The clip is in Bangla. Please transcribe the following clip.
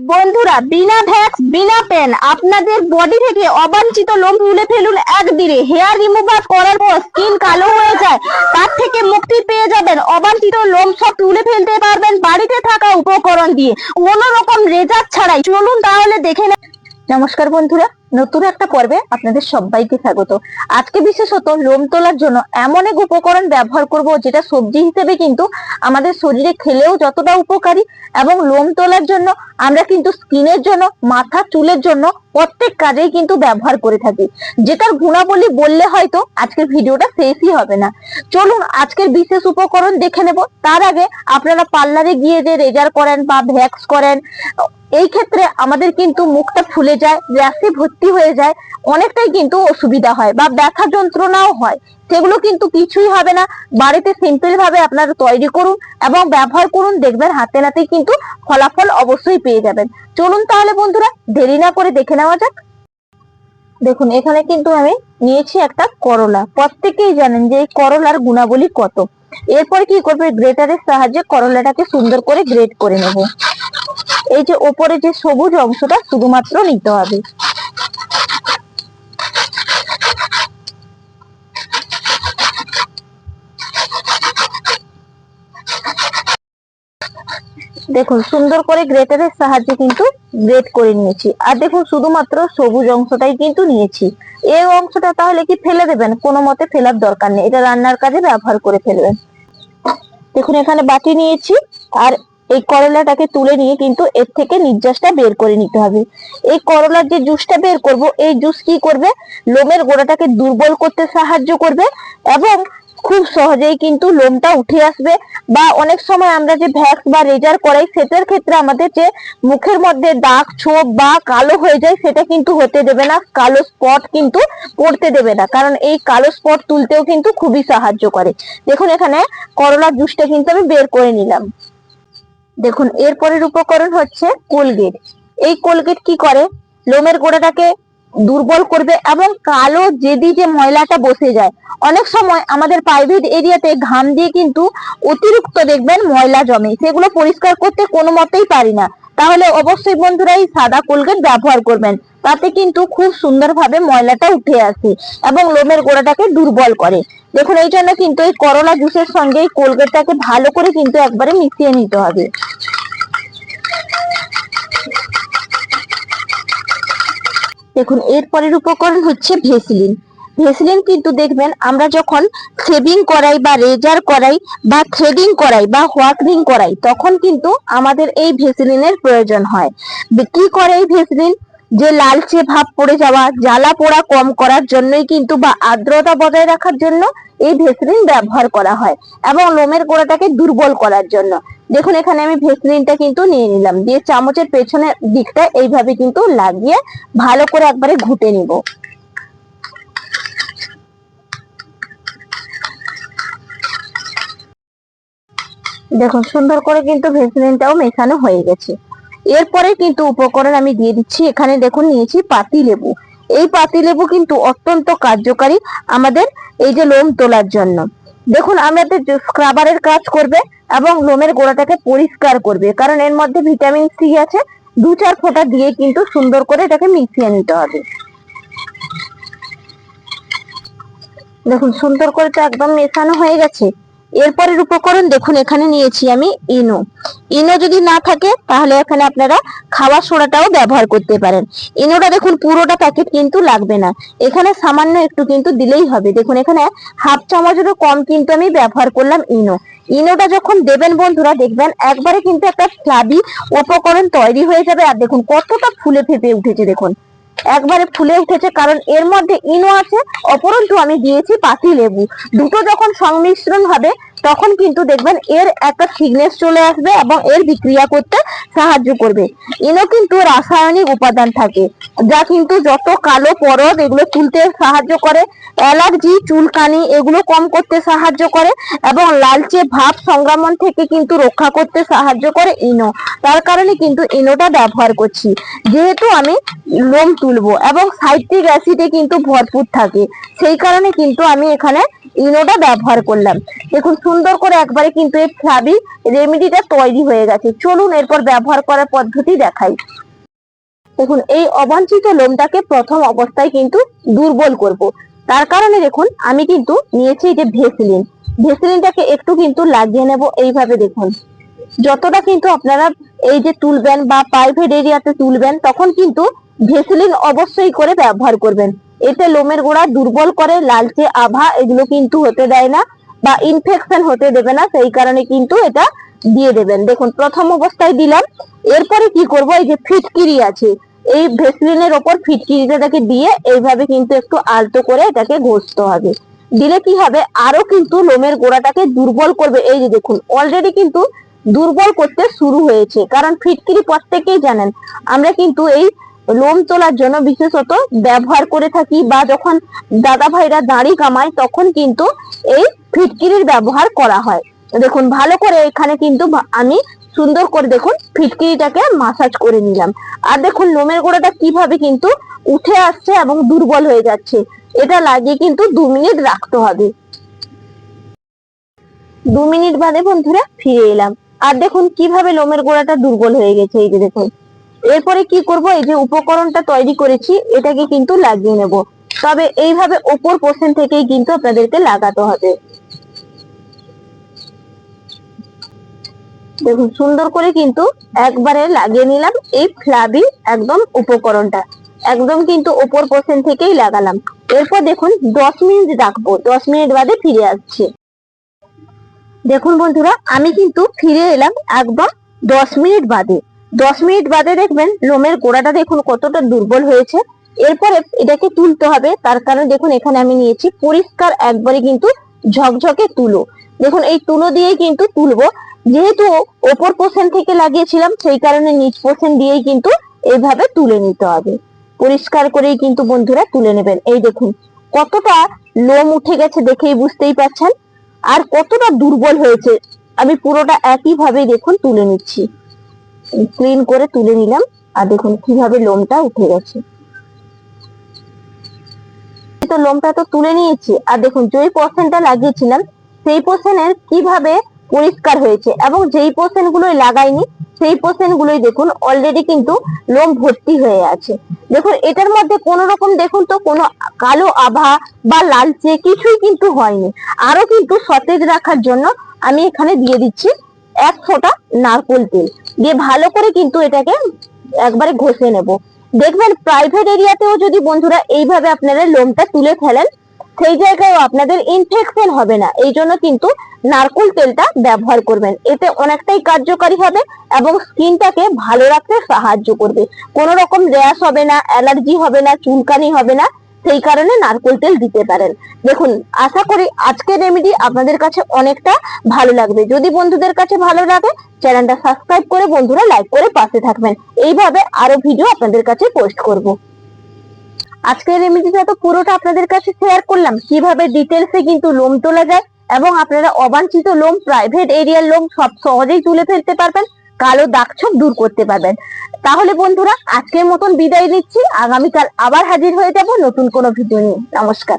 বন্ধুরা, বিনা ভ্যাক্স বিনা পেন আপনাদের বডি থেকে অবাঞ্ছিত লোম তুলে ফেলুন একদিনে। হেয়ার রিমুভার করার পর স্কিন কালো হয়ে যায়, তার থেকে মুক্তি পেয়ে যাবেন। অবাঞ্ছিত লোম সব তুলে ফেলতে পারবেন বাড়িতে থাকা উপকরণ দিয়ে, কোনো রকম রেজার ছাড়াই। চলুন তাহলে দেখে নেব। নমস্কার বন্ধুরা, নতুন একটা পর্বে আপনাদের সবাইকে স্বাগত। আজকে বিশেষত লোম তোলার জন্য এমন এক উপকরণ ব্যবহার করব যেটা সবজি হিসেবে কিন্তু আমাদের শরীরে খেলেও যতটা উপকারী, এবং লোম তোলার জন্য আমরা কিন্তু স্কিনের জন্য, মাথা চুলের জন্য প্রত্যেক কাজেই কিন্তু ব্যবহার করে থাকি, যেটার গুণাবলী বললে হয়তো আজকের ভিডিওটা শেষই হবে না। চলুন আজকের বিশেষ উপকরণ দেখে নেব। তার আগে আপনারা পার্লারে গিয়ে যে রেজার করেন বা ভ্যাক্স করেন, এই ক্ষেত্রে আমাদের কিন্তু মুখটা ফুলে যায়, র্যাশে ভর্তি হয়ে যায়, অনেকটাই কিন্তু অসুবিধা হয় বা ব্যথা যন্ত্রণাও হয়। সেগুলো কিন্তু কিছুই হবে না। বাড়িতে সিম্পল ভাবে আপনারা তৈরি করুন এবং ব্যবহার করুন, দেখবেন হাতে নাতেই কিন্তু ফলাফল অবশ্যই পেয়ে যাবেন। চলুন তাহলে বন্ধুরা, দেরি না করে দেখে নেওয়া যাক। দেখুন এখানে কিন্তু আমি নিয়েছি একটা করলা। প্রত্যেকেই জানেন যে এই করলার গুণাবলী কত। এরপর কি করবে, গ্রেটারের সাহায্যে করলাটাকে সুন্দর করে গ্রেট করে নেব। এই যে ওপরে যে সবুজ অংশটা শুধুমাত্র নিতে হবে। দেখুন সুন্দর করে গ্রেটারের সাহায্যে কিন্তু গ্রেট করে নিয়েছি। আর দেখুন শুধুমাত্র সবুজ অংশটাই কিন্তু নিয়েছি। এই অংশটা তাহলে কি ফেলে দেবেন? কোনো মতে ফেলার দরকার নেই, এটা রান্নার কাজে ব্যবহার করে ফেলবেন। দেখুন এখানে বাটি নিয়েছি, আর এই করলাটাকে তুলে নিয়ে কিন্তু এর থেকে নির্যাসটা বের করে নিতে হবে। এই করলার যে জুসটা বের করব, এই জুস কি করবে, লোমের গোড়াটাকে দুর্বল করতে সাহায্য করবে এবং খুব সহজেই কিন্তু লোমটা উঠে আসবে। বা অনেক সময় আমরা যে ভ্যাক্স বা রেজার করাই, সেটার ক্ষেত্রে আমাদের যে মুখের মধ্যে দাগ ছোপ বা কালো হয়ে যায়, সেটা কিন্তু হতে দেবে না, কালো স্পট কিন্তু পড়তে দেবে না, কারণ এই কালো স্পট তুলতেও কিন্তু খুবই সাহায্য করে। দেখুন এখানে করলার জুসটা কিন্তু আমি বের করে নিলাম। দেখুন এরপরের উপকরণ হচ্ছে কোলগেট। এই কোলগেট কি করে, লোমের গোড়াটাকে দুর্বল করবে এবং কালো জেদি যে ময়লাটা বসে যায়, অনেক সময় আমাদের প্রাইভেট এরিয়াতে ঘাম দিয়ে কিন্তু অতিরিক্ত দেখবেন ময়লা জমে, সেগুলো পরিষ্কার করতে কোনো মতেই পারি না, তাহলে অবশ্যই বন্ধুরা এই সাদা কোলগেট ব্যবহার করবেন। তাতে কিন্তু খুব সুন্দরভাবে ময়লাটা উঠে আসে এবং লোমের গোড়াটাকে দুর্বল করে। দেখুন এই জন্য কিন্তু এই করলা জুসের সঙ্গে এই কোলগেটটাকে ভালো করে কিন্তু একবারে মিশিয়ে নিতে হবে। দেখুন এরপরের উপকরণ হচ্ছে ভেসলিন। ভেসলিন কিন্তু দেখবেন আমরা যখন শেভিং করাই বা রেজার করাই বা থ্রেডিং করাই বা হোয়াইটনিং করাই, তখন কিন্তু আমাদের এই ভেসলিনের প্রয়োজন হয়। কি করে এই ভেসলিন, যে লালচে ভাব পড়ে যাওয়া, জ্বালা পোড়া কম করার জন্যই কিন্তু বা আর্দ্রতা বজায় রাখার জন্য এই ভেসলিন ব্যবহার করা হয় এবং লোমের গোড়াটাকে দুর্বল করার জন্য। দেখুন এখানে আমি ভেসলিনটা কিন্তু নিয়ে নিলাম, দিয়ে চামচের পেছনের দিকটা এইভাবে কিন্তু লাগিয়ে ভালো করে একবারে ঘুটে নিব। দেখুন সুন্দর করে কিন্তু ভেসলিনটাও মেশানো হয়ে গেছে। এরপরে কিন্তু উপকরণ আমি দিয়ে দিচ্ছি। এখানে দেখুন নিয়েছি পাতি লেবু। এই পাতি লেবু কিন্তু অত্যন্ত কার্যকারী আমাদের এই যে লোম তোলার জন্য। দেখুন আমাদের স্ক্রাবারের কাজ করবে এবং লোমের গোড়াটাকে পরিষ্কার করবে, কারণ এর মধ্যে ভিটামিন সি আছে। 2-4 ফোঁটা দিয়ে কিন্তু সুন্দর করে এটাকে মিশিয়ে নিতে হবে। দেখুন সুন্দর করে তো একদম মেশানো হয়ে গেছে। এরপরের উপকরণ দেখুন এখানে নিয়েছি আমি ইনো। ইনো যদি না থাকে তাহলে এখানে আপনারা খাওয়ার সোডাটাও ব্যবহার করতে পারেন। ইনোটা দেখুন পুরোটা প্যাকেট কিন্তু লাগবে না, এখানে সামান্য একটু কিন্তু দিলেই হবে। দেখুন এখানে হাফ চামচেরও কম কিন্তু আমি ব্যবহার করলাম ইনো। ইনোটা যখন দেবেন বন্ধুরা, দেখবেন একবারে কিন্তু একটা ফ্লাবি উপকরণ তৈরি হয়ে যাবে। আর দেখুন কতটা ফুলে ফেপে উঠেছে, দেখুন একবারে ফুলে উঠেছে, কারণ এর মধ্যে ইনো আছে, অপরন্তু আমি দিয়েছি পাতি লেবু। দুটো যখন সংমিশ্রণ হবে তখন কিন্তু দেখবেন এর একটা থিকনেস চলে আসবে এবং এর বিক্রিয়া করতে সাহায্য করবে। ইনো কিন্তু রাসায়নিক উপাদান থাকে, যা কিন্তু যত কালো পরত এগুলো তুলতে সাহায্য করে, অ্যালার্জি চুলকানি এগুলো কম করতে সাহায্য করে এবং লালচে ভাব সংক্রমণ থেকে কিন্তু রক্ষা করতে সাহায্য করে ইনো। তার কারণে কিন্তু ইনোটা ব্যবহার করছি। যেহেতু আমি লোম তুলবো এবং সাইট্রিক অ্যাসিডে কিন্তু ভরপুর থাকে, সেই কারণে কিন্তু আমি এখানে ইনোটা ব্যবহার করলাম। দেখুন সুন্দর করে একবারে কিন্তু এই ফ্লাবি রেমেডিটা তৈরি হয়ে গেছে। চলুন এরপর ব্যবহার করার পদ্ধতি দেখাই। দেখুন এই অবাঞ্ছিত লোমটাকে প্রথম অবস্থায় কিন্তু দুর্বল করব। তার কারণে দেখুন আমি কিন্তু নিয়েছি এই যে ভেসলিন। ভেসলিনটাকে একটু কিন্তু লাগিয়ে নেব এইভাবে। দেখুন যতটা কিন্তু আপনারা এই যে তুলবেন বা প্রাইভেট এরিয়াতে তুলবেন তখন কিন্তু ভেসলিন অবশ্যই করে ব্যবহার করবেন। এতে লোমের গোড়া দুর্বল করে, লালচে আভা এগুলো কিন্তু হতে দেয় না বা ইনফেকশন হতে দেবে না, সেই কারণে কিন্তু এটা দিয়ে দেবেন। দেখুন প্রথম অবস্থায় দিলাম। এরপরে কি করব, এই যে ফিটকিরি আছে এই ভেসলিনের ওপর ফিটকিরিটাকে দিয়ে এইভাবে কিন্তু একটু আলতো করে এটাকে ঘষতে হবে। দিলে কি হবে, আরো কিন্তু লোমের গোড়াটাকে দুর্বল করবে। এই যে দেখুন অলরেডি কিন্তু দুর্বল করতে শুরু হয়েছে, কারণ ফিটকিরি প্রত্যেকেই জানেন আমরা কিন্তু এই লোম তোলার জন্য বিশেষত ব্যবহার করে থাকি, বা যখন দাদা ভাইরা দাড়ি কামায় তখন কিন্তু এই ফিটকিরির ব্যবহার করা হয়। দেখুন ভালো করে এখানে কিন্তু আমি সুন্দর করে দেখুন ফিটকিরিটাকে মাসাজ করে নিলাম। আর দেখুন লোমের গোড়াটা কিভাবে কিন্তু উঠে আসছে এবং দুর্বল হয়ে যাচ্ছে। এটা লাগিয়ে কিন্তু 2 মিনিট রাখতে হবে। 2 মিনিট বাদে বন্ধুরা ফিরে এলাম। আর দেখুন কিভাবে লোমের গোড়াটা দুর্বল হয়ে গেছে। এই যে দেখুন এরপরে কি করব, এই যে উপকরণটা তৈরি করেছি এটাকে কিন্তু লাগিয়ে নেব। তবে এইভাবে ওপর পোর্শন থেকেই কিন্তু আপনাদেরকে লাগাতে হবে। দেখুন সুন্দর করে কিন্তু একবারে লাগিয়ে নিলাম এই ফ্লাবি একদম উপকরণটা, একদম কিন্তু ওপর পোর্শন থেকেই লাগালাম। এরপর দেখুন 10 মিনিট রাখবো। 10 মিনিট বাদে ফিরে আসছি। দেখুন বন্ধুরা আমি কিন্তু ফিরে এলাম একদম 10 মিনিট বাদে। 10 মিনিট বাদে দেখবেন লোমের গোড়াটা দেখুন কতটা দুর্বল হয়েছে। এরপরে এটাকে তুলতে হবে। তার কারণে দেখুন এখানে আমি নিয়েছি পরিষ্কার একবারে কিন্তু ঝকঝকে তুলো। দেখুন এই তুলো দিয়েই কিন্তু তুলবো। যেহেতু ওপর পোর্শন থেকে লাগিয়েছিলাম সেই কারণে নিচ পোর্শন দিয়েই কিন্তু এইভাবে তুলে নিতে হবে। পরিষ্কার করেই কিন্তু বন্ধুরা তুলে নেবেন। এই দেখুন কতটা লোম উঠে গেছে, দেখেই বুঝতেই পারছেন আর কতটা দুর্বল হয়েছে। আমি পুরোটা একই ভাবে দেখুন তুলে নিচ্ছি, ক্লিন করে তুলে নিলাম। আর দেখুন কিভাবে লোমটা উঠে গেছে। তো লোমটা তো তুলে নিয়েছি। আর দেখুন যেই পোর্শনটা লাগিয়েছিলাম সেই পোর্শনের কিভাবে পরিষ্কার হয়েছে, এবং যেই পোর্শন গুলোই লাগাইনি সেই পোর্শন গুলোই দেখুন অলরেডি কিন্তু লোম ভর্তি হয়ে আছে। দেখুন এটার মধ্যে কোন রকম দেখুন তো কোনো কালো আভা বা লালচে কিছুই কিন্তু হয়নি। আরো কিন্তু সতেজ রাখার জন্য আমি এখানে দিয়ে দিচ্ছি 1 ফোঁটা নারকেল তেল দিয়ে ভালো করে কিন্তু এটাকে একবারে ঘষে নেব। দেখবেন প্রাইভেট এরিয়াতেও যদি বন্ধুরা এইভাবে আপনারা লোমটা তুলে ফেলেন সেই জায়গায় আপনাদের ইনফেকশন হবে না। এই জন্য কিন্তু নারকেল তেলটা ব্যবহার করবেন, এতে অনেকটাই কার্যকারী হবে এবং স্কিনটাকে ভালো রাখতে সাহায্য করবে। কোনো রকম র্যাশ হবে না, অ্যালার্জি হবে না, চুলকানি হবে না, সেই কারণে নারকেল তেল দিতে পারেন। দেখুন আশা করি আজকের রেমেডি আপনাদের কাছে অনেকটা ভালো লাগবে। যদি বন্ধুদের কাছে ভালো লাগে চ্যানেলটা সাবস্ক্রাইব করে বন্ধুরা লাইক করে পাশে থাকবেন। এইভাবে আরো ভিডিও আপনাদের কাছে পোস্ট করব। আজকের রেমেডিটা তো পুরোটা আপনাদের কাছে শেয়ার করলাম কিভাবে ডিটেলসে কিন্তু লোম তোলা যায় এবং আপনারা অবাঞ্ছিত লোম, প্রাইভেট এরিয়ার লোম সব সহজেই তুলে ফেলতে পারবেন, কালো দাগ ছোপ দূর করতে পারবেন। তাহলে বন্ধুরা আজকের মতন বিদায় নিচ্ছি। আগামীকাল আবার হাজির হয়ে যাব নতুন কোনো ভিডিও নিয়ে। নমস্কার।